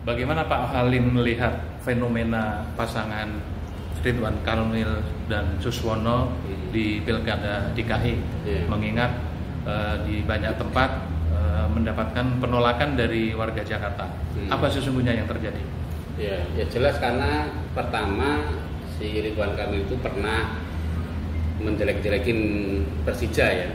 Bagaimana Pak Halim melihat fenomena pasangan Ridwan Kamil dan Suswono di Pilkada DKI, mengingat di banyak tempat mendapatkan penolakan dari warga Jakarta. Apa sesungguhnya yang terjadi? Ya jelas karena pertama si Ridwan Kamil itu pernah menjelek-jelekin Persija ya.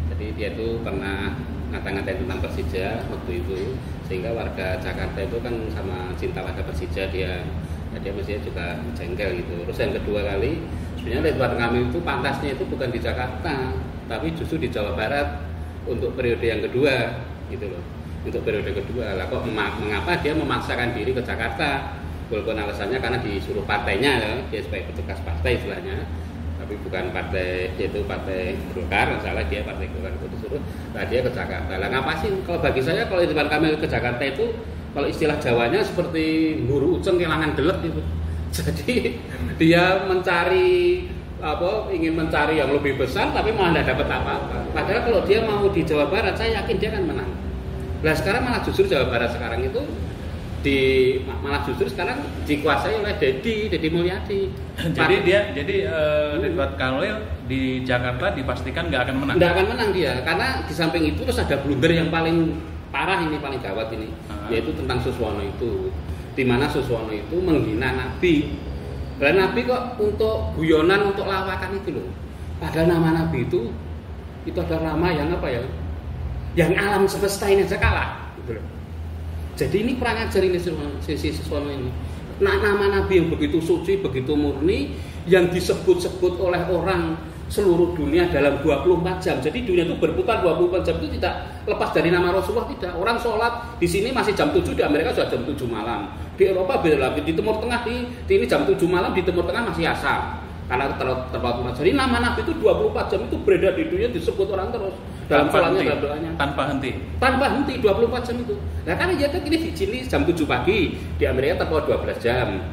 Jadi dia itu pernah ngata-ngatain tentang Persija waktu itu, sehingga warga Jakarta itu kan sama cinta pada Persija dia mestinya juga jengkel gitu. Terus yang kedua kali, sebenarnya Ridwan Kamil itu pantasnya itu bukan di Jakarta, tapi justru di Jawa Barat untuk periode yang kedua gitu loh. Untuk periode kedua lah kok mengapa dia memaksakan diri ke Jakarta? Walaupun alasannya karena disuruh partainya ya, dia sebagai petugas partai istilahnya, tapi bukan partai, yaitu partai Golkar, salah dia partai Golkar itu disuruh, nah dia ke Jakarta. Lah ngapa sih? Kalau bagi saya kalau Ridwan Kamil ke Jakarta itu, kalau istilah Jawanya seperti buru uceng kelangan delek gitu. Jadi dia ingin mencari yang lebih besar, tapi malah tidak dapat apa-apa. Padahal kalau dia mau di Jawa Barat, saya yakin dia akan menang. Nah sekarang malah justru Jawa Barat sekarang itu sekarang dikuasai oleh Deddy Mulyadi. Jadi Ridwan Kamil di Jakarta dipastikan nggak akan menang. Nggak akan menang dia, karena di samping itu terus ada blunder yang paling parah ini, paling gawat ini, yaitu tentang Suswono itu, di mana Suswono itu menghina Nabi. Dan Nabi kok untuk guyonan, untuk lawakan itu loh. Padahal nama Nabi itu adalah nama yang apa ya? Yang alam semesta ini aja kalah. Gitu loh. Jadi ini kurang ajar ini sisi Suswono ini. Nama Nabi yang begitu suci, begitu murni, yang disebut-sebut oleh orang seluruh dunia dalam 24 jam. Jadi dunia itu berputar 24 jam itu tidak lepas dari nama Rasulullah, tidak. Orang sholat di sini masih jam 7, di Amerika sudah jam 7 malam. Di Eropa beda lagi, di Timur Tengah di ini jam 7 malam, di Timur Tengah masih asar. Karena terpaut. Jadi nama Nabi itu 24 jam itu beredar di dunia, disebut orang terus dalam sholatnya, dalam doanya. Tanpa henti 24 jam itu. Nah kan ya ini di sini jam 7 pagi, di Amerika terpaut 12 jam.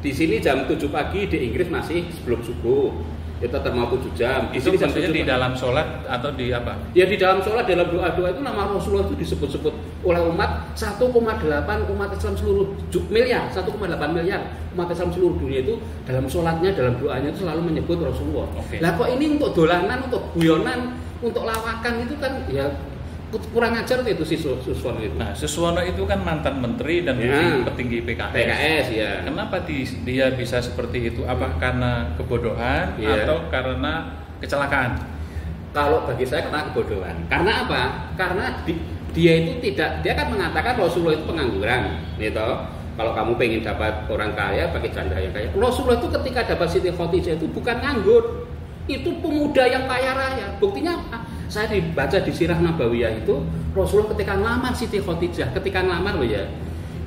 Di sini jam 7 pagi, di Inggris masih sebelum subuh. Itu terpaut 7 jam. Di sini maksudnya di dalam sholat atau di apa? Ya di dalam sholat, dalam doa-doa itu nama Rasulullah itu disebut-sebut oleh umat 1,8 umat Islam seluruh miliar, 1,8 miliar umat Islam seluruh dunia itu dalam sholatnya, dalam doanya itu selalu menyebut Rasulullah. Lah kok ini untuk dolanan, untuk guyonan, untuk lawakan itu kan ya kurang ajar itu si Suswono itu. Nah, Suswono itu kan mantan menteri dan petinggi PKS ya. Kenapa dia bisa seperti itu? Apa karena kebodohan atau karena kecelakaan? Kalau bagi saya karena kebodohan. Karena apa? Karena dia kan mengatakan Rasulullah itu pengangguran, gitu. Kalau kamu pengen dapat orang kaya, pakai janda yang kaya. Rasulullah itu ketika dapat Siti Khadijah itu bukan nganggur, itu pemuda yang kaya raya. Buktinya apa? Saya dibaca di Sirah Nabawiyah itu Rasulullah ketika ngelamar Siti Khadijah, ketika ngelamar loh ya,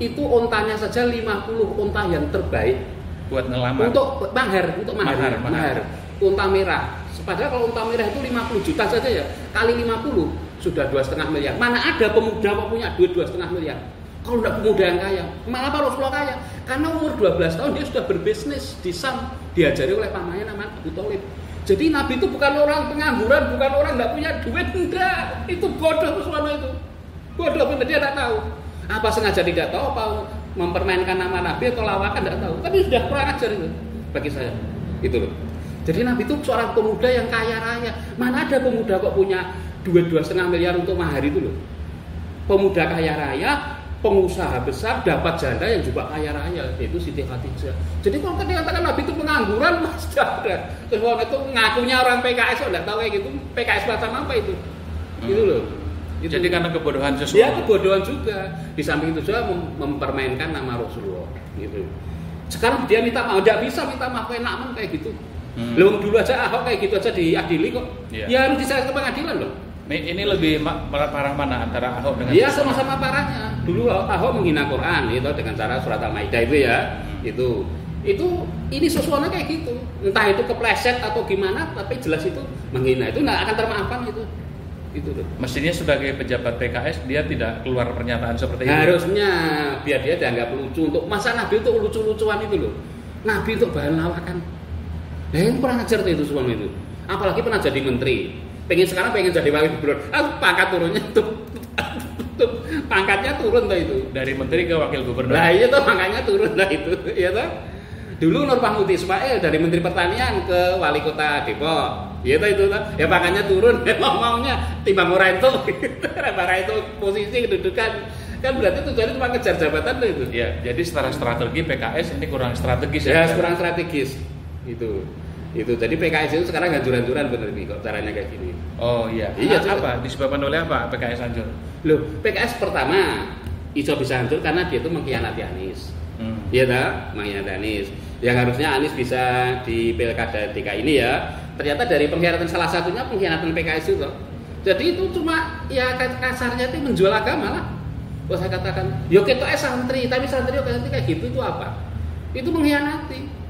itu ontanya saja 50 onta yang terbaik buat ngelamar. Untuk mahar. Onta merah. Padahal kalau onta merah itu 50 juta saja ya, kali 50 sudah 2,5 miliar. Mana ada pemuda kok punya duit 2,5 miliar? Kalau tidak pemuda yang kaya, malah Rasulullah kaya. Karena umur 12 tahun dia sudah berbisnis di Sam, diajari oleh pamannya namanya Abu Thalib. Jadi Nabi itu bukan orang pengangguran, bukan orang tidak punya duit, enggak. Itu bodoh Suswono itu. Bodoh benar, dia tidak tahu. Apa sengaja tidak tahu, apa mempermainkan nama Nabi atau lawakan tidak tahu. Tapi sudah kurang ajar itu bagi saya. Itu loh. Jadi Nabi itu seorang pemuda yang kaya raya. Mana ada pemuda kok punya duit 2,5 miliar untuk mahar itu loh. Pemuda kaya raya, pengusaha besar, dapat janda yang juga kaya raya, yaitu Siti Khadijah. Jadi kalau dikatakan Nabi itu pengangguran, mas ada. Terus orang itu ngakunya orang PKS, kok tidak tahu kayak gitu. PKS macam apa itu? Gitu loh. Itu. Jadi karena kebodohan Suswono. Ya kebodohan juga. Di samping itu juga mempermainkan nama Rasulullah. Gitu. Sekarang dia minta maaf, tidak bisa minta maaf kayak gitu. Belum dulu aja Ahok kayak gitu aja diadili kok. Ya harus diseret ke pengadilan loh. Ini lebih parah mana antara Ahok dengan? Iya sama-sama parahnya. Dulu Ahok menghina Quran itu dengan cara surat Al-Maidah itu ya. Ini Suswono kayak gitu. Entah itu kepleset atau gimana, tapi jelas itu menghina itu nggak akan termaafkan itu. Itu tuh. Mestinya sebagai pejabat PKS dia tidak keluar pernyataan seperti itu. Harusnya biar dia dianggap lucu. Untuk masa Nabi itu lucu-lucuan itu loh. Nabi itu bahan lawakan. Yang kurang ajar tuh itu Suswono itu. Apalagi pernah jadi menteri. Sekarang pengen jadi wakil gubernur. Pangkat turunnya tuh Pangkatnya turun tuh itu. Dari menteri ke wakil gubernur. Nah iya tuh pangkatnya turun lah itu, ya toh. Dulu Nur Mahmudi Ismail dari Menteri Pertanian ke Wali Kota Depok, ya toh itu toh. Ya pangkatnya turun, maunya timbang ora itu, ora itu posisi kedudukan. Kan berarti tujuannya cuma ngejar jabatan tuh itu. Ya, jadi secara strategi PKS ini kurang strategis ya. Kurang strategis. Itu. Jadi PKS itu sekarang hancur-hancuran bener nih kok caranya kayak gini. Oh iya. Iya, apa? Disebabkan oleh apa PKS hancur? Loh, PKS pertama iso bisa hancur karena dia itu mengkhianati Anies. Iya tak? Mengkhianati Anies. Yang harusnya Anies bisa di Pilkada DKI ini ya. Ternyata dari pengkhianatan salah satunya pengkhianatan PKS itu. Jadi itu cuma ya kasarnya itu menjual agama lah. Kalau saya katakan, yo ketok santri, tapi santri kayak gitu itu apa? Itu mengkhianati.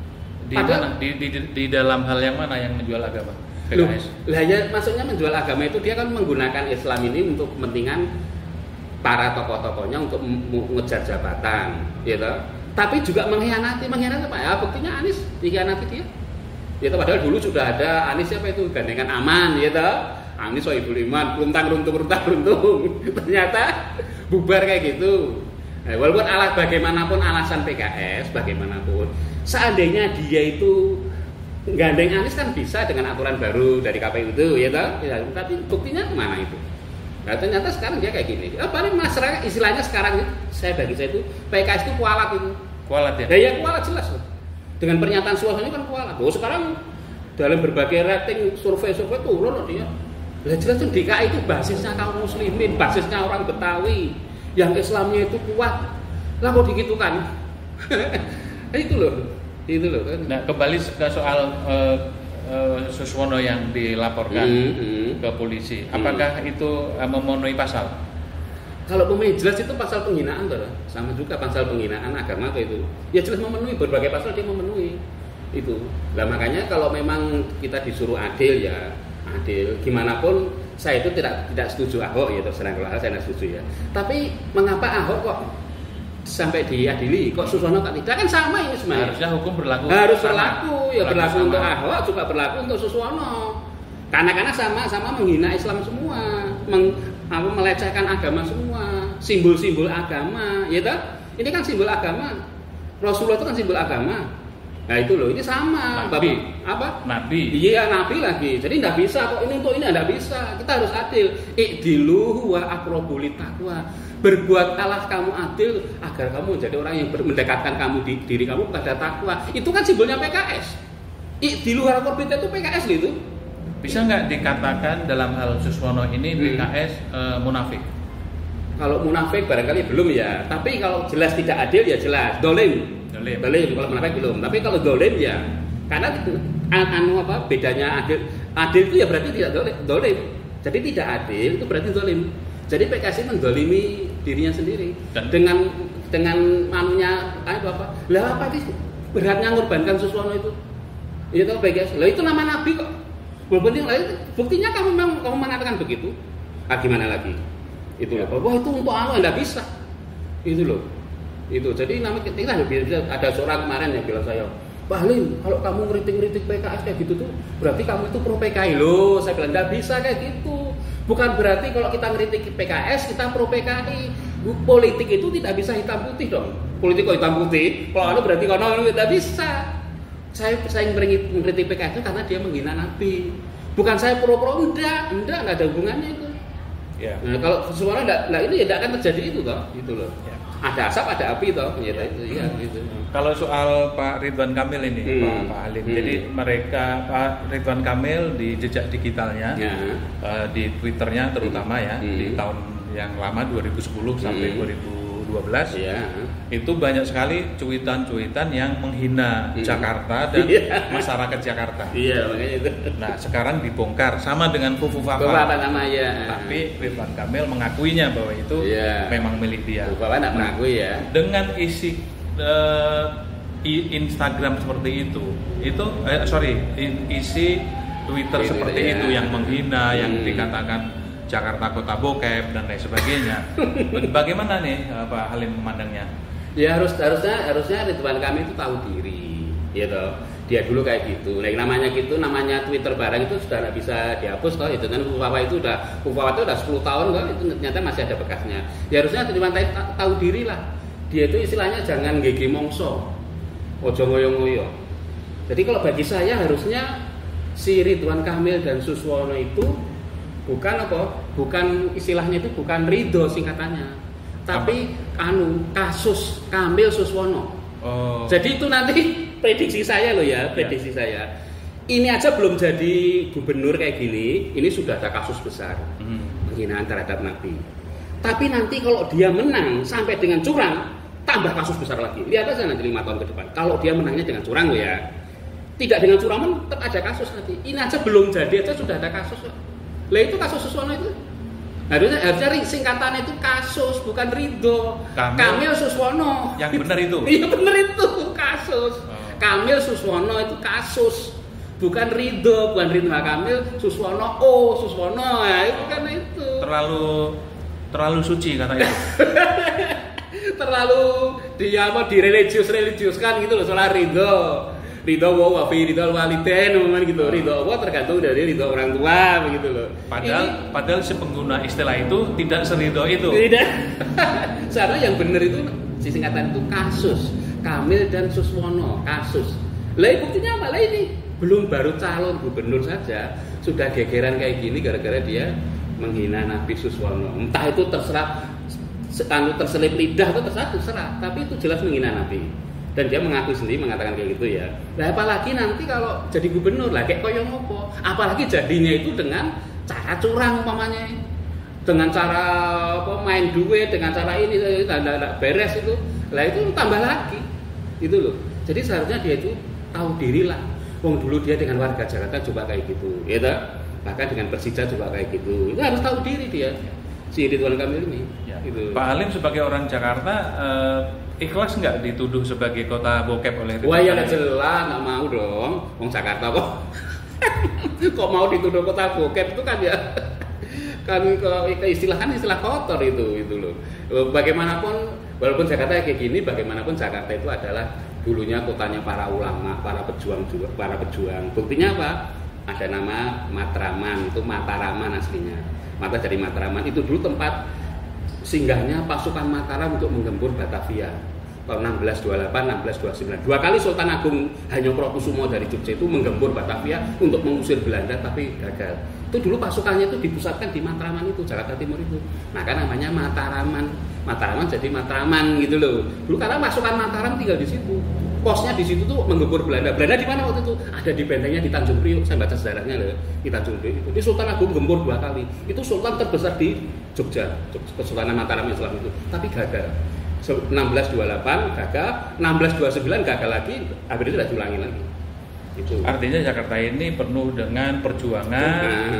Di dalam hal yang mana yang menjual agama? PKS. Lah ya maksudnya menjual agama itu dia kan menggunakan Islam ini untuk kepentingan para tokoh-tokohnya untuk mengejar jabatan, gitu. Tapi juga mengkhianati apa ya? Buktinya Anies dikhianati dia. Ya padahal dulu sudah ada Anies siapa itu gandengan aman, gitu. Anies Sohibul Iman, runtang runtung. Ternyata bubar kayak gitu. Nah, walaupun bagaimanapun alasan PKS, bagaimanapun seandainya dia itu gandeng Anies kan bisa dengan aturan baru dari KPU itu, ya toh? Ya, tapi buktinya kemana itu? Nah, ternyata sekarang dia kayak gini. Paling masyarakat istilahnya sekarang bagi saya itu PKS itu kualat itu. Kualat ya? Ya kualat jelas loh. Dengan pernyataan suasana kan kualat. Oh sekarang dalam berbagai rating survei turun loh dia. Lah jelas tuh DKI itu basisnya kaum muslimin, basisnya orang Betawi. Yang Islamnya itu kuat, lah kok digitukan? itu loh kan. Nah kembali ke soal Suswono yang dilaporkan ke polisi, apakah itu memenuhi pasal? Kalau pemain jelas itu pasal penghinaan tuh, sama juga pasal penghinaan agama tuh itu. Ya jelas memenuhi berbagai pasal dia memenuhi itu. Nah makanya kalau memang kita disuruh adil ya adil, gimana pun saya itu tidak setuju Ahok ya terserah kalau saya tidak setuju ya. Tapi mengapa Ahok kok sampai diadili, kok Suswono kok tidak? Kan sama ini sebenarnya. Harusnya hukum berlaku. Harus berlaku ya berlaku untuk Ahok juga berlaku untuk Suswono. Karena sama menghina Islam semua, melecehkan agama semua, simbol-simbol agama, ya toh? Ini kan simbol agama. Rasulullah itu kan simbol agama. Nah itu loh, ini sama. Nabi. Apa? Nabi. Iya, Nabi lagi. Jadi tidak bisa kok ini untuk ini tidak bisa. Kita harus adil. I'dilu wa aqrabu littaqwa. Berbuatlah kamu adil agar kamu menjadi orang yang mendekatkan diri kamu kepada takwa. Itu kan simbolnya PKS. I'dilu wa aqrabu littaqwa itu PKS gitu. Bisa nggak dikatakan dalam hal Suswono ini PKS munafik? Kalau munafik barangkali belum ya. Tapi kalau jelas tidak adil ya jelas. Dolim kalau munafik belum. Tapi kalau dolim ya, karena bedanya adil itu ya berarti tidak dolim. Jadi tidak adil itu berarti dolim. Jadi PKS mendolimi dirinya sendiri dengan manunya apa? Lah apa sih beratnya ngorbankan Suswono itu? Itu PKS. Lah itu nama Nabi kok. Walaupun yang lain buktinya kamu mengatakan begitu. Gimana lagi? Itu loh. Wah itu untuk Allah tidak bisa. Itu loh. Itu jadi namanya kita ada seorang kemarin yang bilang saya, Pak Halim, kalau kamu ngeritik PKS kayak gitu tuh berarti kamu itu pro PKI loh. Saya bilang nggak bisa kayak gitu. Bukan berarti kalau kita ngeritik PKS kita pro PKI. Politik itu tidak bisa hitam putih dong. Politik kok hitam putih? Kalau berarti kalau tidak bisa. Saya mengkritik PKS itu karena dia menghina Nabi. Bukan saya pro enggak ada hubungannya itu. Yeah. Nah, kalau Suswono ini ya tidak akan terjadi itu toh, gitu loh. Yeah. Ada asap, ada api toh, itu ya gitu. Kalau soal Pak Ridwan Kamil ini, Pak Halim, jadi mereka Pak Ridwan Kamil di jejak digitalnya, di Twitternya terutama ya, di tahun yang lama 2010 sampai 2012, itu banyak sekali cuitan-cuitan yang menghina Jakarta dan masyarakat Jakarta. Iya, makanya itu. Nah, sekarang dibongkar sama dengan Fufu Fafa. Tapi Ridwan Kamil mengakuinya bahwa itu memang milik dia. Fufu Fafa tidak mengakui ya. Dengan isi Instagram seperti itu isi Twitter seperti itu yang menghina, yang dikatakan Jakarta kota bokep dan lain sebagainya. Bagaimana nih Pak Halim memandangnya? Ya harusnya Ridwan Kamil itu tahu diri, gitu. Dia dulu kayak gitu. Nah, namanya Twitter barang itu sudah nggak bisa dihapus toh. Itu kan Pupawa itu udah 10 tahun kok, itu ternyata masih ada bekasnya. Ya harusnya Ridwan tahu diri lah. Dia itu istilahnya jangan gege mongso, ojo ngoyo-ngoyo. Jadi kalau bagi saya harusnya si Ridwan Kamil dan Suswono itu bukan istilahnya itu bukan ridho singkatannya, tapi kasus Kamil Suswono. Oh. Jadi itu nanti prediksi saya loh ya, saya. Ini aja belum jadi gubernur kayak gini, ini sudah ada kasus besar penghinaan terhadap Nabi. Tapi nanti kalau dia menang sampai dengan curang, tambah kasus besar lagi. Lihat aja nanti 5 tahun ke depan. Kalau dia menangnya dengan curang loh ya, tidak dengan curang tetap ada kasus nanti. Ini aja belum jadi aja sudah ada kasus. Lah itu kasus Suswono itu. Harusnya singkatannya itu kasus, bukan ridho. Kamil Suswono. Yang benar itu. Iya benar itu, kasus. Kamil Suswono itu kasus. Bukan ridho, bukan Ridwan Kamil, Suswono. Suswono. Ya, itu kan itu. Terlalu suci katanya. Terlalu direligiuskan gitu loh soal ridho. Ridho wa fi ridho walidain gitu. Ridho Allah tergantung dari ridho orang tua begitu loh. Padahal si pengguna istilah itu tidak seridho itu. Tidak. Sebenarnya yang benar itu si singkatan itu kasus. Kamil dan Suswono kasus. Lah buktinya apa? Lah ini belum baru calon gubernur saja sudah gegeran kayak gini gara-gara dia menghina Nabi Suswono. Entah itu terselip lidah atau terserah, tapi itu jelas menghina Nabi. Dan dia mengaku sendiri mengatakan kayak gitu ya. Nah, apalagi nanti kalau jadi gubernur lah kayak koyo ngopo. Apalagi jadinya itu dengan cara curang umpamanya. Dengan cara main duit, dengan cara ini tidak beres itu. Lah itu tambah lagi. Itu loh. Jadi seharusnya dia itu tahu diri lah. Wong dulu dia dengan warga Jakarta juga kayak gitu, ya tak? Bahkan dengan Persija juga kayak gitu. Itu harus tahu diri dia. Si Ridwan Kamil ini. Ya. Gitu. Pak Halim sebagai orang Jakarta ikhlas nggak dituduh sebagai kota bokep oleh Ridwan? Wah ya jelas nggak mau dong. Wong Jakarta kok kok mau dituduh kota bokep itu kan ya kan istilah kotor itu loh. Bagaimanapun walaupun Jakarta kayak gini, bagaimanapun Jakarta itu adalah dulunya kotanya para ulama, para pejuang. Buktinya apa? Ada nama Matraman, itu Mataraman aslinya. Mata dari Matraman itu dulu tempat singgahnya pasukan Mataram untuk menggempur Batavia. Tahun 1628, 1629. 2 kali Sultan Agung Hanyokrokusumo dari Jogja itu menggempur Batavia untuk mengusir Belanda tapi gagal. Itu dulu pasukannya itu dipusatkan di Matraman itu, Jakarta Timur itu. Maka namanya Mataraman. Mataraman jadi Matraman gitu loh. Dulu karena pasukan Mataram tinggal di situ. Posnya di situ tuh menggempur Belanda. Belanda di mana waktu itu? Ada di bentengnya di Tanjung Priok. Saya baca sejarahnya loh, di Tanjung Priok itu. Di Sultan Agung gempur 2 kali. Itu sultan terbesar di Jogja, Kesultanan Mataram Islam itu. Tapi gagal. 1628 gagal, 1629 gagal lagi, akhirnya tidak diulangi lagi. Itu. Artinya Jakarta ini penuh dengan perjuangan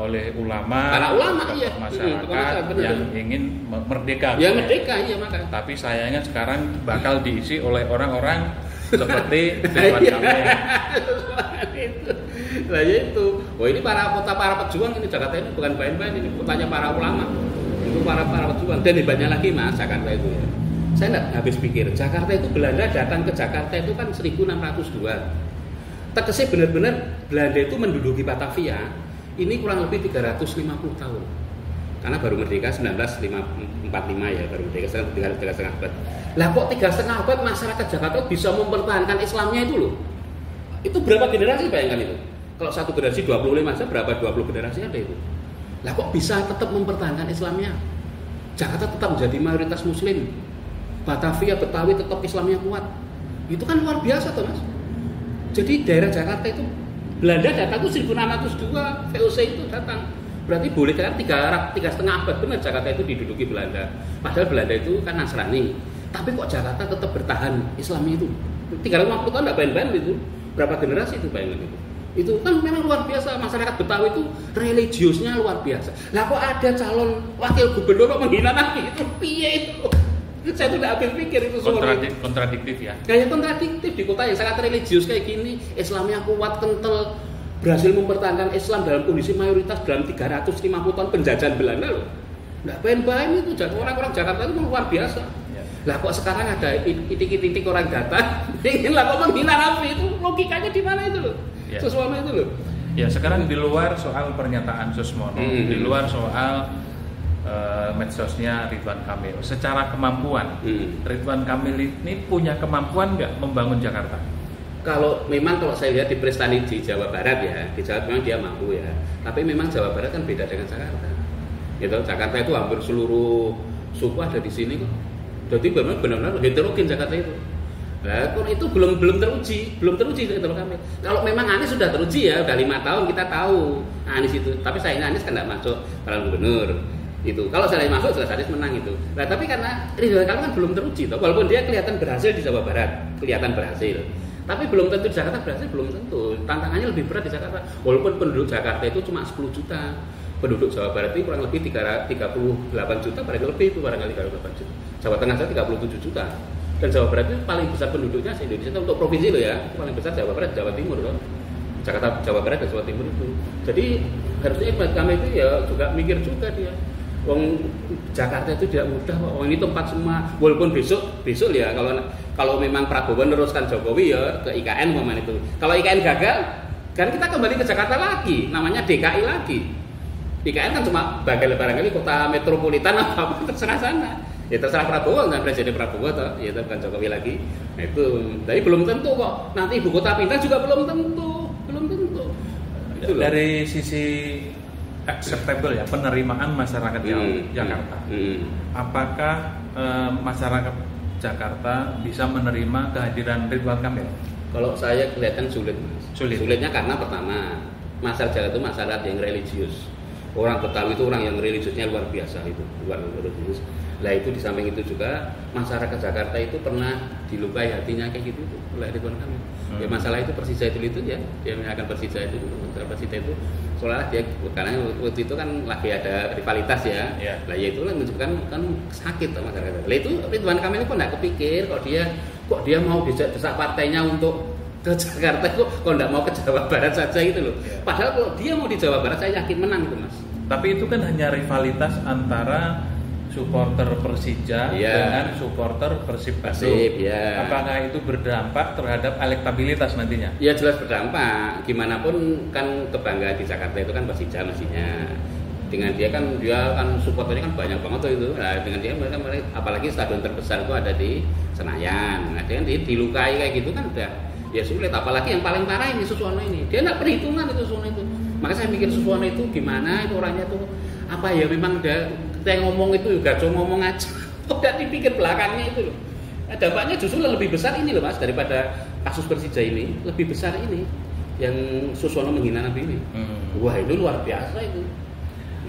oleh ulama, para ulama iya, masyarakat yang ingin merdeka. Ya merdeka iya makanya. Tapi sayangnya sekarang bakal diisi oleh orang-orang seperti Ridwan Kamil. Nah itu. Wah ini para pejuang ini Jakarta ini bukan main-main, ini kotanya para ulama. Itu para pejuang dan banyak lagi Mas Jakarta itu ya. Saya enggak habis pikir Jakarta itu Belanda datang ke Jakarta itu kan 1602. Tekesnya benar-benar Belanda itu menduduki Batavia ini kurang lebih 350 tahun. Karena baru merdeka 1945 ya, baru merdeka 3,5 abad. Lah kok 3,5 abad masyarakat Jakarta bisa mempertahankan Islamnya itu loh. Itu berapa generasi bayangkan itu? Kalau satu generasi 25 aja berapa 20 generasi ada itu. Lah kok bisa tetap mempertahankan Islamnya? Jakarta tetap menjadi mayoritas muslim. Batavia, Betawi tetap Islamnya kuat. Itu kan luar biasa tuh Mas. Jadi daerah Jakarta itu Belanda datang itu 1602, VOC itu datang. Berarti boleh kan 3,5 abad benar Jakarta itu diduduki Belanda. Padahal Belanda itu kan Nasrani. Tapi kok Jakarta tetap bertahan Islamnya itu? 350 tahun enggak main-main itu. Berapa generasi itu bayangkan itu? Itu kan memang luar biasa. Masyarakat Betawi itu religiusnya luar biasa. Lah kok ada calon wakil gubernur kok menghina Nabi itu piye itu? Saya tuh tidak habis pikir itu kontradiktif ya. Kayak kontradiktif di kota yang sangat religius kayak gini, Islamnya kuat kental, berhasil mempertahankan Islam dalam kondisi mayoritas dalam 350 tahun penjajahan Belanda loh. Nggak main-main itu, orang-orang Jakarta itu luar biasa. Ya. Lah kok sekarang ada titik-titik orang datang ingin lah kok menghina Raffi, itu logikanya di mana itu loh? Ya. Suswono itu loh. Ya sekarang di luar soal pernyataan Suswono, di luar soal medsosnya Ridwan Kamil, secara kemampuan Ridwan Kamil ini punya kemampuan nggak membangun Jakarta? Kalau saya lihat di prestasi di Jawa Barat ya, di Jawa memang dia mampu ya. Tapi memang Jawa Barat kan beda dengan Jakarta. Gitu, Jakarta itu hampir seluruh suku ada di sini kok. Jadi benar-benar heterogen Jakarta itu. Nah, kalau itu belum teruji Ridwan Kamil. Kalau memang Anies sudah teruji ya, udah 5 tahun kita tahu Anies itu. Tapi sayangnya Anies kan nggak masuk calon gubernur. Itu kalau saya masuk jelas Anies menang itu. Nah tapi karena Ridwan Kamil kan belum teruji toh, walaupun dia kelihatan berhasil di Jawa Barat, kelihatan berhasil, tapi belum tentu di Jakarta berhasil, belum tentu. Tantangannya lebih berat di Jakarta, walaupun penduduk Jakarta itu cuma 10 juta, penduduk Jawa Barat itu kurang lebih 38 juta, barangkali lebih itu barangkali 38 juta. Jawa Tengah saja 37 juta, dan Jawa Barat itu paling besar penduduknya se Indonesia untuk provinsi loh ya, paling besar Jawa Barat, Jawa Timur loh. Jakarta, Jawa Barat dan Jawa Timur itu. Jadi harusnya Ridwan Kamil itu ya juga mikir juga dia. Wong Jakarta itu tidak mudah kok. Ini tempat semua. Walaupun besok ya kalau memang Prabowo meneruskan Jokowi ya ke IKN momen itu. Kalau IKN gagal, kan kita kembali ke Jakarta lagi. Namanya DKI lagi. IKN kan cuma barangkali kota metropolitan apa terserah sana. Ya terserah Prabowo kan, Presiden Prabowo toh, ya bukan Jokowi lagi. Nah itu. Tapi belum tentu kok. Nanti ibu kota pindah juga belum tentu. Dari sisi acceptable ya, penerimaan masyarakat Jakarta. Apakah masyarakat Jakarta bisa menerima kehadiran Ridwan Kamil? Kalau saya kelihatan sulit. Sulitnya karena pertama, masyarakat Jakarta itu masyarakat yang religius. Orang Betawi itu orang yang religiusnya luar biasa itu, luar religius. Lah itu di samping itu juga masyarakat Jakarta itu pernah dilukai hatinya kayak gitu tuh oleh Ridwan Kamil. Ya masalah itu Persija itu ya, dia menyalahkan Persija itu, Persija itu soalnya dia karena waktu itu kan lagi ada rivalitas ya. Lah ya itu menunjukkan kan sakit sama masyarakat. Lah itu Ridwan Kamil kok enggak kepikir kok dia mau desak partainya untuk ke Jakarta kok enggak mau ke Jawa Barat saja gitu loh. Padahal kalau dia mau di Jawa Barat saya yakin menang itu Mas. Tapi itu kan hanya rivalitas antara supporter Persija dengan supporter Persib Bandung. Apakah itu berdampak terhadap elektabilitas nantinya? Ya jelas berdampak. Gimana pun kan kebanggaan di Jakarta itu kan Persija mestinya. Dengan dia kan supporternya kan banyak banget tuh itu. Nah, dengan dia mereka apalagi stadion terbesar itu ada di Senayan. Nah, dia dilukai kayak gitu kan udah ya sulit. Apalagi yang paling parah ini Suswono ini. Dia enggak perhitungan itu Suswono itu. Maka saya mikir Suswono itu gimana itu orangnya tuh apa ya memang saya ngomong itu juga cuma ngomong aja, udah dipikir belakangnya itu loh. Dampaknya justru lebih besar ini loh Mas daripada kasus Persija ini, lebih besar ini yang Suswono menghina Nabi ini. Wah itu luar biasa itu.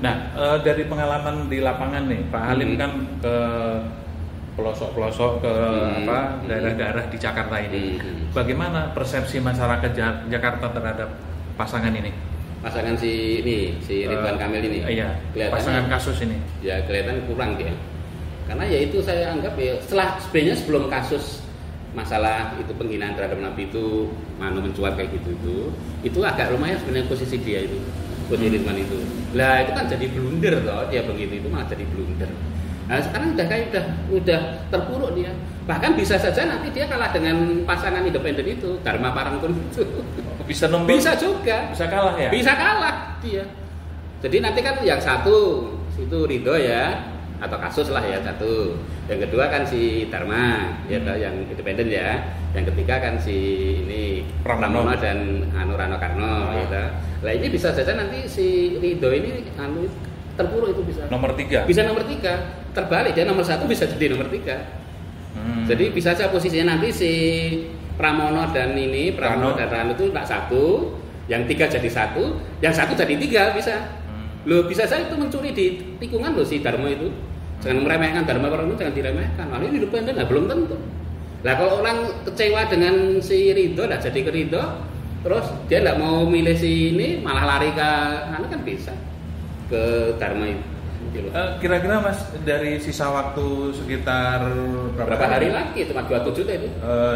Nah dari pengalaman di lapangan nih, Pak Halim kan ke pelosok-pelosok ke daerah-daerah di Jakarta ini. Bagaimana persepsi masyarakat Jakarta terhadap pasangan ini? Pasangan si Ridwan Kamil ini. Iya. Pasangan kasus ini. Ya kelihatan kurang dia. Karena ya itu saya anggap ya sebenarnya sebelum kasus masalah itu penghinaan terhadap Nabi itu mencuat kayak gitu itu agak lumayan sebenarnya posisi dia itu. Posisi Ridwan itu. Lah itu kan jadi blunder loh dia begitu itu malah jadi blunder. Nah sekarang udah terpuruk dia. Bahkan bisa saja nanti dia kalah dengan pasangan independen itu, Dharma Parangtun itu. Bisa juga. Bisa kalah ya? Bisa kalah dia. Jadi nanti kan yang satu itu Ridho ya, atau kasus lah ya satu. Yang kedua kan si Dharma, ya yang independen ya. Yang ketiga kan si ini Pramono dan Rano Karno. Gitu. Lah ini bisa saja nanti si Ridho ini terpuruk itu bisa. Nomor 3. Bisa nomor 3. Terbalik dia nomor 1 bisa jadi nomor 3. Jadi bisa saja posisinya nanti si Pramono dan Rano itu tak 1, yang 3 jadi 1, yang 1 jadi 3 bisa. Loh bisa saja itu mencuri di tikungan loh si Dharma itu. Jangan meremehkan Dharma Pramono, jangan diremehkan. Lalu ini independen lah belum tentu. Lah kalau orang kecewa dengan si Ridho, lah jadi ke Ridho, terus dia enggak mau milih si ini, malah lari ke kan bisa ke Dharma itu. Kira-kira Mas dari sisa waktu sekitar berapa hari lagi? Cuma 27 itu.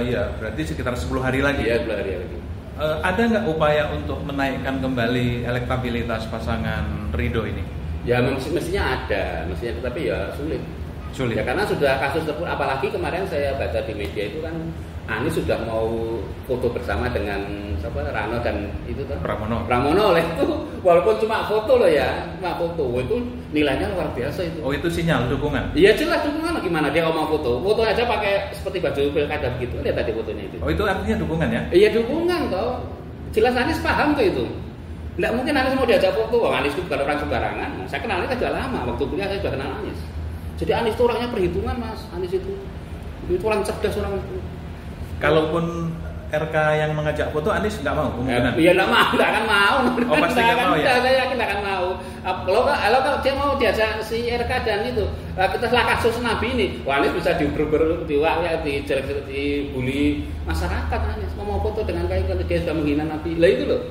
Iya, berarti sekitar 10 hari lagi. Iya, 10 hari lagi. Ada nggak upaya untuk menaikkan kembali elektabilitas pasangan Ridho ini? Ya mestinya ada, tetapi ya sulit. Sulit. Ya karena sudah kasus tersebut, apalagi kemarin saya baca di media itu kan Anies sudah mau foto bersama dengan Rano dan itu tuh Pramono oleh itu, walaupun cuma foto loh ya, cuma foto, itu nilainya luar biasa itu. Oh itu sinyal dukungan? Iya jelas dukungan, gimana dia ngomong foto aja pakai seperti baju pilkada begitu, lihat tadi fotonya itu. Oh itu artinya dukungan ya? Iya dukungan toh, jelas Anies paham tuh itu. Nggak mungkin Anies mau diajak foto, Anies itu bukan orang sembarangan. Saya kenal Anies sudah lama, waktu kuliah saya sudah kenal Anies. Jadi Anies itu orangnya perhitungan mas, Anies itu orang cerdas orang itu. Kalaupun RK yang mengajak foto, Anies nggak mau kemungkinan? Iya nggak akan mau. Oh pasti nggak mau ya? Saya yakin nggak akan mau. Kalau dia mau diajak si RK dan itu, kita setelah kasus Nabi ini, Anies bisa dibully masyarakat. Anies mau foto dengan kayak kalau dia sudah menghina Nabi, lah itu loh.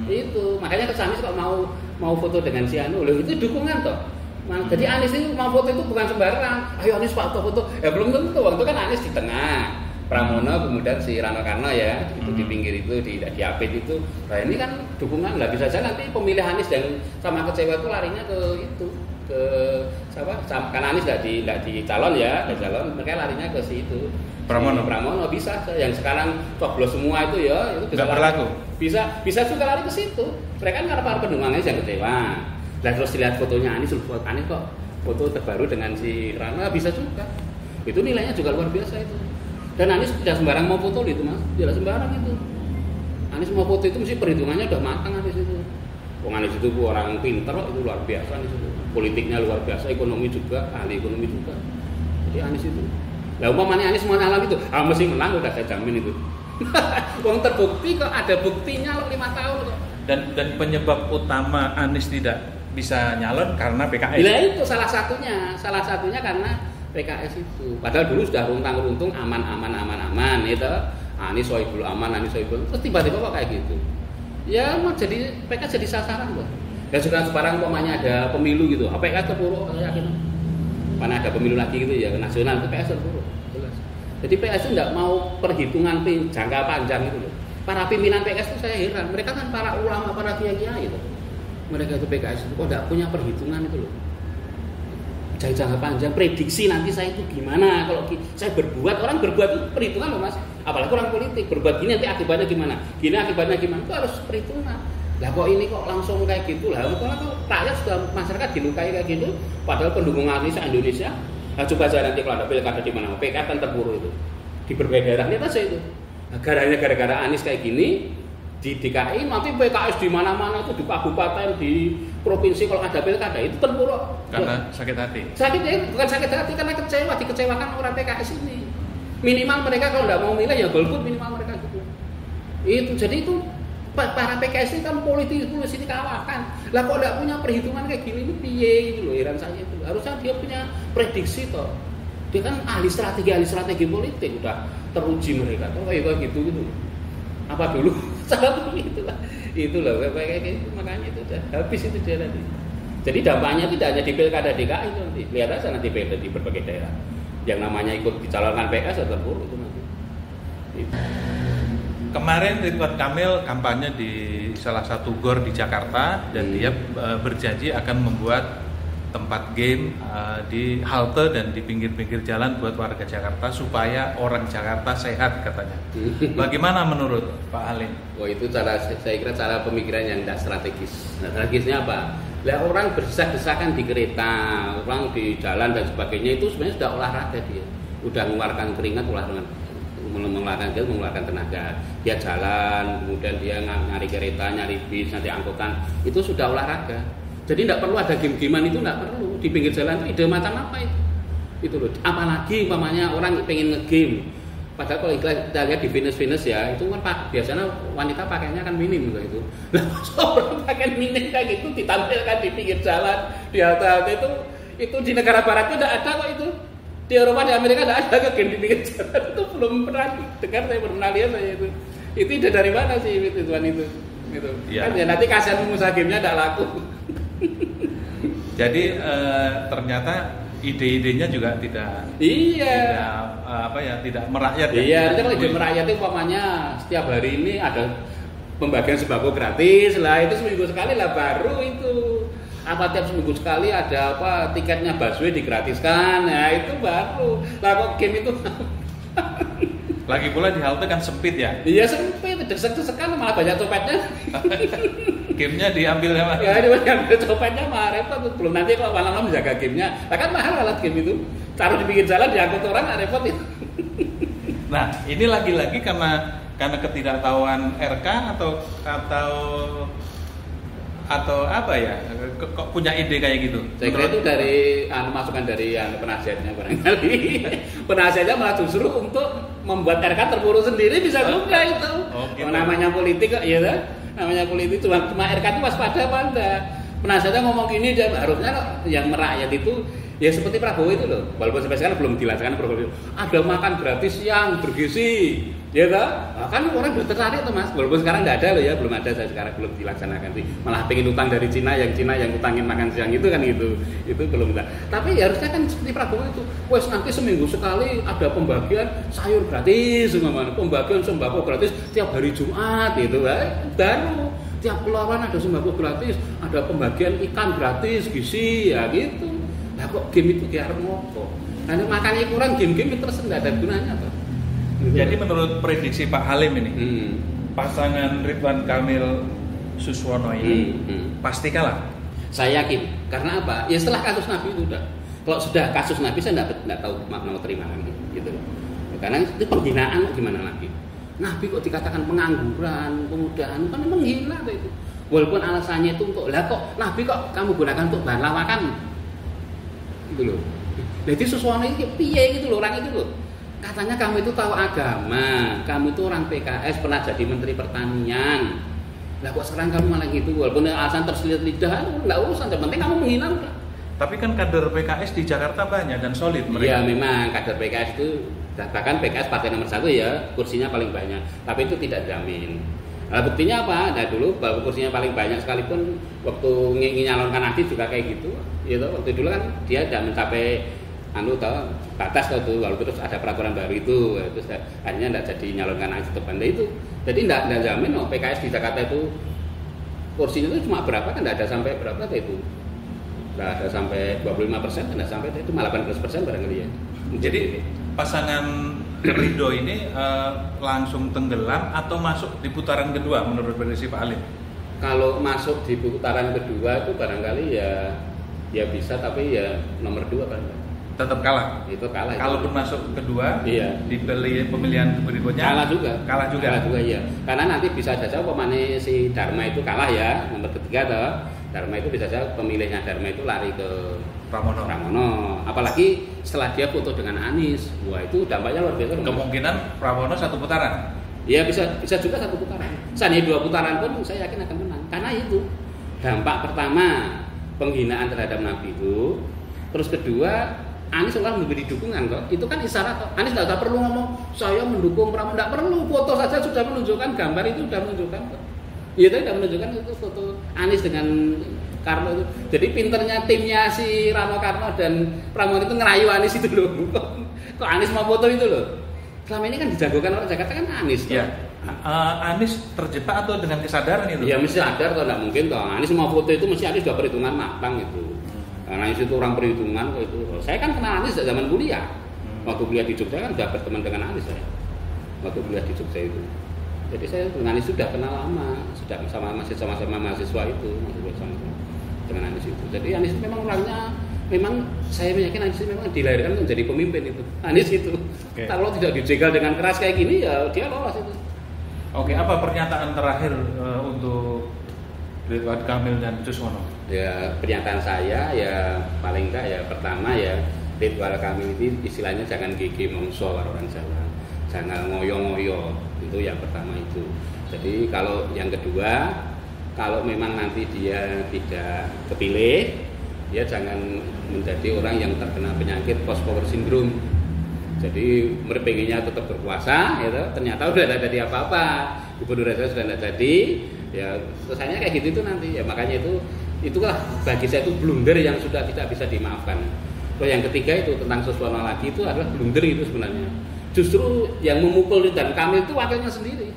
Itu makanya kesan Anies kok mau foto dengan si Anu, loh itu dukungan toh. Jadi Anies itu mau foto itu bukan sembarang. Ayo Anies foto. Ya belum tentu. Waktu kan Anies di tengah. Pramono kemudian si Rano Karno ya itu di pinggir itu di Apit itu. Nah ini kan dukungan lah bisa saja nanti pemilih Anies dan sama kecewa itu larinya ke itu ke siapa? Karena Anies nggak di calon ya, mereka larinya ke si itu. Pramono bisa yang sekarang coblos semua itu ya itu bisa berlaku. Bisa juga lari ke situ. Mereka kan karena para pendukung Anies yang kecewa. Dan terus dilihat fotonya Anies kok foto terbaru dengan si Rano bisa juga. Itu nilainya juga luar biasa itu. Dan Anies tidak sembarang mau foto itu mas, tidak sembarang itu. Anies mau foto itu mesti perhitungannya udah matang Anies itu. Anies itu orang pinter itu luar biasa Anies itu. Politiknya luar biasa, ekonomi juga, ahli ekonomi juga. Jadi Anies itu. Lah umpamanya Anies mau nyalon itu, mesti menang udah saya jamin itu. Wong terbukti kok ada buktinya 5 tahun kok. Dan penyebab utama Anies tidak bisa nyalon karena PKS. Nah itu salah satunya karena PKS itu. Padahal dulu sudah runtang-runtung aman itu. Anies Sohibul aman, terus tiba-tiba kok kayak gitu. Ya mau jadi PKS jadi sasaran kok. Dan sekarang umpamanya ada pemilu gitu, PKS terpuruk saya yakin. Mana ada pemilu lagi gitu ya nasional PKS terpuruk. Jelas. Jadi PKS itu enggak mau perhitungan jangka panjang itu loh. Para pimpinan PKS itu saya heran, mereka kan para ulama, para kiai itu. Mereka itu PKS itu kok enggak punya perhitungan itu loh. Jangka panjang, prediksi nanti saya itu gimana kalau saya berbuat, orang berbuat itu perhitungan loh mas, apalagi orang politik, berbuat gini nanti akibatnya gimana, itu harus perhitungan. Lah kok ini kok langsung kayak gitu lah, kalau rakyat sudah masyarakat dilukai kayak gitu, padahal pendukung Anies Indonesia, nah coba aja nanti kalau ada pilkada di mana, PKS kan terpuruk itu, di berbagai daerah, lihat aja itu, gara-gara Anies kayak gini, di DKI nanti PKS di mana-mana itu di kabupaten di provinsi kalau ada pilkada itu terpuruk karena sakit hati. Bukan sakit hati karena dikecewakan orang PKS ini. Minimal mereka kalau tidak mau milih ya golput minimal mereka gitu. Itu jadi itu para PKS ini kan politikus ini kalahkan. Lah kok tidak punya perhitungan kayak gini itu piye gitu loh, heran saya itu. Harusnya dia punya prediksi toh. Dia kan ahli strategi politik udah teruji mereka. Tuh kayak gitu. Apa dulu salah itulah kayak gitu, makanya itu udah habis itu dia nanti. Jadi dampaknya tidak hanya di pilkada DKI itu nanti, lihat aja nanti di berbagai daerah yang namanya ikut dicalonkan PKS atau terpuruk itu nanti. Itu. Kemarin Ridwan Kamil kampanye di salah satu gor di Jakarta dan dia berjanji akan membuat tempat game di halte dan di pinggir-pinggir jalan buat warga Jakarta supaya orang Jakarta sehat katanya. Bagaimana menurut Pak Halim? Itu saya kira cara pemikiran yang tidak strategis. Nah, strategisnya apa? Lah orang berdesak-desakan di kereta, orang di jalan dan sebagainya itu sebenarnya sudah olahraga dia. Udah mengeluarkan keringat, mengeluarkan tenaga. Dia jalan, kemudian dia nyari kereta, nyari bis, nanti angkutan. Itu sudah olahraga. Jadi tidak perlu ada game-gamean itu, tidak perlu. Di pinggir jalan itu ide macam apa itu? Itu loh. Apalagi umpamanya orang pengen nge-game. Padahal kalau kita lihat di Venus ya, itu kan biasanya wanita pakainya kan minim gitu. Nah, orang pakai minim kayak gitu ditampilkan di pinggir jalan, di halte itu di negara barat itu tidak ada kok itu. Di Eropa, di Amerika tidak ada game di pinggir jalan. Itu belum pernah dengar, saya belum pernah lihat saya itu. Itu ide dari mana sih itu Tuhan itu? Gitu. Ya. Kan ya nanti kasihan pengusaha gamenya tidak laku. Jadi ternyata ide-idenya juga tidak merakyat. Iya, kalau ide merakyat itu umpamanya setiap hari ini ada pembagian sembako gratis lah, itu seminggu sekali lah baru itu Apa tiap seminggu sekali ada apa tiketnya busway digratiskan, nah itu baru. Lah kok game itu lagi pula di halte kan sempit ya? Iya sempit, desek-desekan malah banyak copetnya. Gamenya diambil ya Mas? Ya diambil copetnya malah repot. Belum nanti kalau malam-malam menjaga gamenya. Nah kan mahal alat game itu. Taruh di pinggir jalan diangkut orang repot itu. Nah ini lagi-lagi karena ketidaktahuan RK atau apa ya? Kok punya ide kayak gitu? Saya kira itu dari masukan dari penasihatnya barangkali. Penasihatnya malah justru untuk membuat RK terpuruk sendiri bisa juga itu. Gitu. Namanya politik kok, ya kan? Namanya politik cuma RK itu waspada apa enggak? Penasihatnya ngomong gini dia harusnya yang merakyat itu ya seperti Prabowo itu loh. Walaupun sampai sekarang belum dilaksanakan Prabowo. Ada makan gratis yang bergizi. Ya kan orang udah tertarik tuh Mas, walaupun sekarang nggak ada loh ya, belum ada, saya sekarang belum dilaksanakan sih, malah pengen utang dari Cina yang utangin makan siang itu kan itu belum ada. Tapi ya harusnya kan seperti Prabowo itu, wes nanti seminggu sekali ada pembagian sayur gratis, pembagian sembako gratis tiap hari Jumat itu, baru tiap keluaran ada sembako gratis, ada pembagian ikan gratis, gizi ya gitu. Nah kok game itu dia harus ngopo? Karena makannya kurang, game itu terus nggak ada gunanya tuh. Jadi menurut prediksi Pak Halim ini, pasangan Ridwan Kamil Suswono ini pasti kalah. Saya yakin. Karena apa? Ya setelah kasus Nabi itu udah. Kalau sudah kasus Nabi saya nggak tahu mau terima lagi, gitu loh. Karena itu penghinaan gimana lagi? Nabi kok dikatakan pengangguran, kemudahan, kan memang gila itu. Walaupun alasannya itu untuk, lah kok Nabi kok kamu gunakan untuk bahan lawakan, gitu loh. Jadi Suswono ini piye gitu loh orang itu loh. Katanya kamu itu tahu agama, kamu itu orang PKS, pernah jadi Menteri Pertanian. Lah kok sekarang kamu malah gitu, walaupun alasan terselip lidah, nggak urusan, yang penting kamu menghina udah. Tapi kan kader PKS di Jakarta banyak dan solid mereka. Iya memang kader PKS itu, bahkan PKS partai nomor 1 ya, kursinya paling banyak. Tapi itu tidak jamin. Nah, buktinya apa? Nah dulu bahwa kursinya paling banyak sekalipun waktu nyalonkan Adi juga kayak gitu. Gitu. Waktu dulu kan dia tidak mencapai batas itu, lalu terus ada peraturan baru itu, terus akhirnya tidak jadi nyalonkan Anies depan itu. Jadi tidak jamin PKS di Jakarta itu kursinya itu cuma berapa kan, tidak ada sampai berapa itu, tidak ada sampai 25%, tidak sampai itu malah 18% barangkali ya. Jadi pasangan Ridho ini langsung tenggelam atau masuk di putaran kedua menurut prediksi Pak Halim? Kalau masuk di putaran kedua itu barangkali ya bisa, tapi ya nomor 2 kan. Tetap kalah. Itu kalah. Kalaupun masuk kedua, iya. Di pemilihan berikutnya kalah juga ya. Karena nanti bisa saja pemane si Dharma itu kalah ya, nomor 3 toh. Dharma itu bisa saja pemilihnya Dharma itu lari ke Pramono. Apalagi setelah dia foto dengan Anies. Wah, itu dampaknya luar biasa. Kemungkinan Pramono 1 putaran. Iya, bisa juga 1 putaran. Seandainya 2 putaran pun saya yakin akan menang. Karena itu dampak pertama penghinaan terhadap Nabi itu. Terus kedua, Anies sudah memberi dukungan kok. Itu kan isyarat kok. Anies tidak perlu ngomong saya mendukung Pramono, tidak perlu. Foto saja sudah menunjukkan, gambar itu sudah menunjukkan kok. Iya, tadi sudah menunjukkan itu foto Anies dengan Karno itu. Jadi pinternya timnya si Rano Karno dan Pramono itu ngerayu Anies itu loh. Kok Anies mau foto itu loh. Selama ini kan dijagokan orang Jakarta kan Anies. Iya. Anies terjebak atau dengan kesadaran itu? Ya mesti sadar kalau tidak mungkin toh. Anies mau foto itu mesti Anies sudah perhitungan matang itu. Karena Anies itu orang perhitungan kok itu. Saya kan kenal Anies dari zaman kuliah. Waktu kuliah di Jogja kan sudah berteman dengan Anies saya. Waktu kuliah di Jogja itu. Jadi saya dengan Anies sudah kenal lama, sudah masih sama-sama mahasiswa itu, masih bersama dengan Anies itu. Jadi Anies itu memang orangnya, memang saya yakin Anies itu memang dilahirkan untuk menjadi pemimpin itu. Anies itu. Okay. Kalau tidak dijegal dengan keras kayak gini ya dia lolos itu. Oke, apa pernyataan terakhir untuk Ridwan Kamil dan Suswono? Ya pernyataan saya ya paling enggak ya pertama ya Ridwan Kamil ini istilahnya jangan gigi mongso orang Jawa, jangan ngoyo-ngoyo, itu yang pertama itu. Jadi kalau yang kedua, kalau memang nanti dia tidak kepilih, dia jangan menjadi orang yang terkena penyakit post power syndrome. Jadi pengennya tetap berkuasa, gitu. Ternyata udah tidak jadi apa-apa, gubernur saya sudah tidak jadi, ya selesainya kayak gitu itu nanti. Ya makanya itulah bagi saya itu blunder yang sudah tidak bisa dimaafkan. Terus yang ketiga itu tentang Suswono lagi itu adalah blunder itu sebenarnya. Justru yang memukul Ridwan Kamil itu wakilnya sendiri.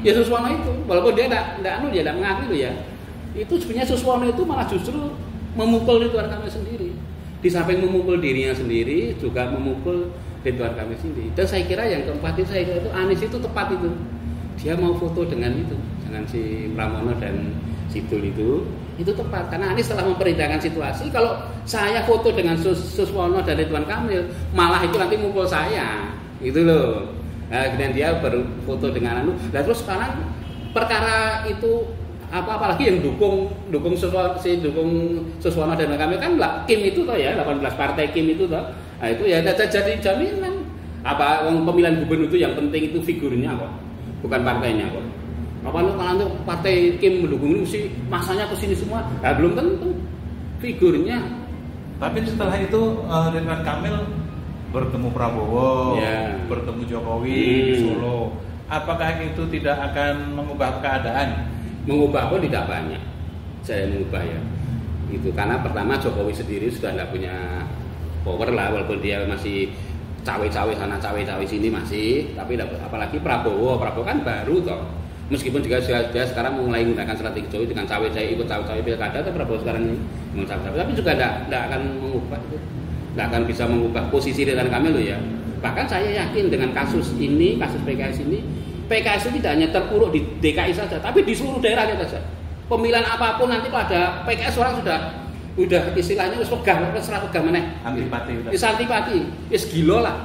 Ya Suswono itu, walaupun dia tidak mengaku ya. Itu sebenarnya Suswono itu malah justru memukul Ridwan Kamil sendiri. Di samping memukul dirinya sendiri, juga memukul Ridwan Kamil sendiri. Dan saya kira yang keempat itu, Anies itu tepat itu. Dia mau foto dengan si Pramono dan Sidul itu tepat. Karena Anies telah memperhitungkan situasi. Kalau saya foto dengan Suswono dan Ridwan Kamil, malah itu nanti mukul saya. Gitu loh. Nah, kemudian dia berfoto dengan terus sekarang perkara itu apalagi yang dukung Suswono dan Kamil kan lah Kim itu toh ya, 18 partai Kim itu toh. Nah itu ya jadi jaminan. Pemilihan gubernur itu yang penting itu figurnya kok, bukan partainya kok. Kalau partai Kim mendukung ini mesti masanya ke sini semua. Nah, belum tentu figurnya. Tapi setelah itu Ridwan Kamil bertemu Prabowo, bertemu Jokowi di Solo. Apakah itu tidak akan mengubah keadaan? Mengubah pun tidak banyak. Saya mengubah ya. Itu karena pertama Jokowi sendiri sudah tidak punya power lah, walaupun dia masih cawe-cawe sana cawe-cawe sini masih, tapi apalagi Prabowo kan baru toh. Meskipun juga dia sekarang mulai menggunakan strategi Jokowi dengan cawe-cawe ikut cawe-cawe pilkada, tapi Prabowo sekarang ini mencawe-cawe, tapi juga tidak akan mengubah itu. Tidak akan bisa mengubah posisi Ridwan Kamil loh ya. Bahkan saya yakin dengan kasus PKS ini tidak hanya terpuruk di DKI saja, tapi di seluruh daerah saja. Pemilihan apapun nanti pada PKS orang sudah istilahnya wis wegah meneh. Antipati. Wis gila lah.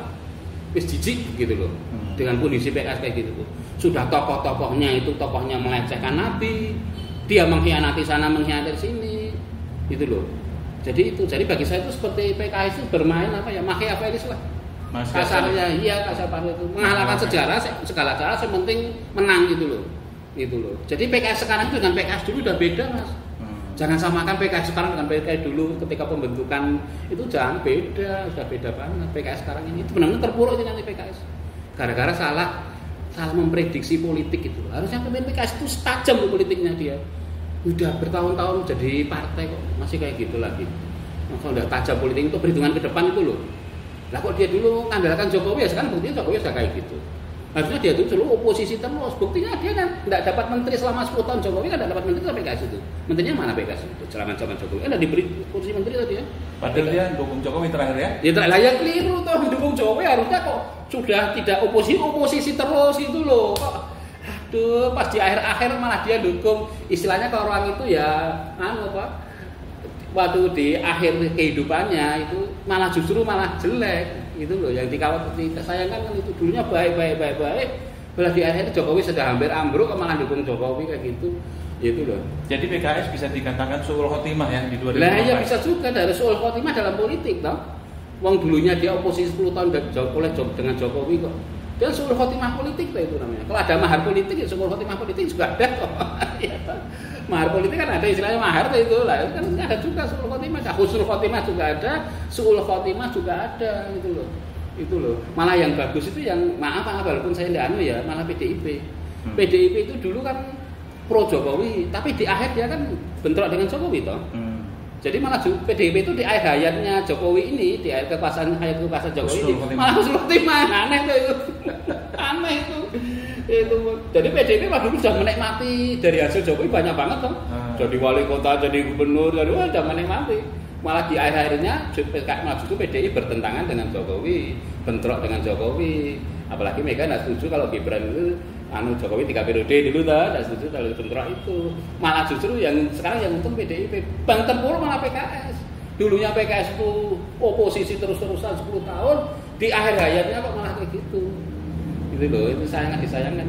Wis jijik gitu loh. Dengan kondisi PKS kayak gitu tuh. Sudah tokohnya melecehkan Nabi. Dia mengkhianati sana, mengkhianati sini. Gitu loh. Jadi bagi saya itu seperti PKS itu bermain Machiavellis lah. Kasarnya kasar itu mengalahkan sejarah segala cara yang penting menang gitu loh. Jadi PKS sekarang itu dengan PKS dulu udah beda Mas. Jangan samakan PKS sekarang dengan PKS dulu ketika pembentukan itu jangan beda, sudah beda banget. PKS sekarang ini itu benar-benar terpuruk ini nanti PKS. Gara-gara salah memprediksi politik itu. Harusnya pemimpin PKS itu tajam tuh politiknya dia. Udah bertahun-tahun jadi partai kok masih kayak gitu lagi. Kalau udah tajam politik itu perhitungan ke depan itu loh. Lah kok dia dulu mengandalkan Jokowi ya sekarang buktinya Jokowi sudah kayak gitu. Harusnya dia itu selalu oposisi terus. Buktinya dia kan tidak dapat menteri selama 10 tahun Jokowi kan tidak dapat menteri sampai PKS itu. Menterinya mana PKS itu? Selama zaman Jokowi kan diberi kursi menteri tadi ya. Padahal dia dukung Jokowi terakhir ya. Ya terakhir ya keliru toh mendukung Jokowi harusnya kok sudah tidak oposisi terus itu loh. Kok aduh pas di akhir-akhir malah dia dukung istilahnya kalau orang itu ya waktu di akhir kehidupannya itu malah jelek itu loh yang disayangkan kan itu dulunya baik malah di akhir Jokowi sudah hampir ambruk malah dukung Jokowi kayak gitu itu loh. Jadi PKS bisa dikatakan suul khotimah ya di 2024. Lah ya bisa juga dari suul khotimah dalam politik toh. Wong dulunya dia oposisi 10 tahun dengan Jokowi kok. Dan suul khotimah politik itu namanya. Kalau ada mahar politik ya suul khotimah politik juga ada kok. Mahar politik kan ada istilahnya mahar itu lah. Kan ada juga suul khotimah, husnul khotimah juga ada, suul khotimah juga ada gitu loh. Itu loh. Malah yang bagus itu yang maaf walaupun saya tidak ya, malah PDIP. PDIP itu dulu kan pro Jokowi, tapi di akhir dia kan bentrok dengan Jokowi toh. Jadi malah PDIP itu di akhir hayatnya Jokowi ini, di akhir kekuasaan Jokowi ini, malah husnul khotimah. Aneh tuh itu. Aneh itu. Jadi PDIP waktu dulu sudah menikmati dari hasil Jokowi banyak banget toh. Jadi wali kota, jadi gubernur, sudah menikmati. Malah di akhir-akhirnya maksudku PDI bertentangan dengan Jokowi, bentrok dengan Jokowi. Apalagi Mega tidak setuju kalau Gibran itu Jokowi 3 periode dulu tidak setuju kalau bentrok itu. Malah justru yang sekarang yang untung PDIP. Bang terpuruk malah PKS. Dulunya PKS itu oposisi terus-terusan 10 tahun, di akhir hayatnya kok malah kayak gitu. Gitu loh, itu disayangkan.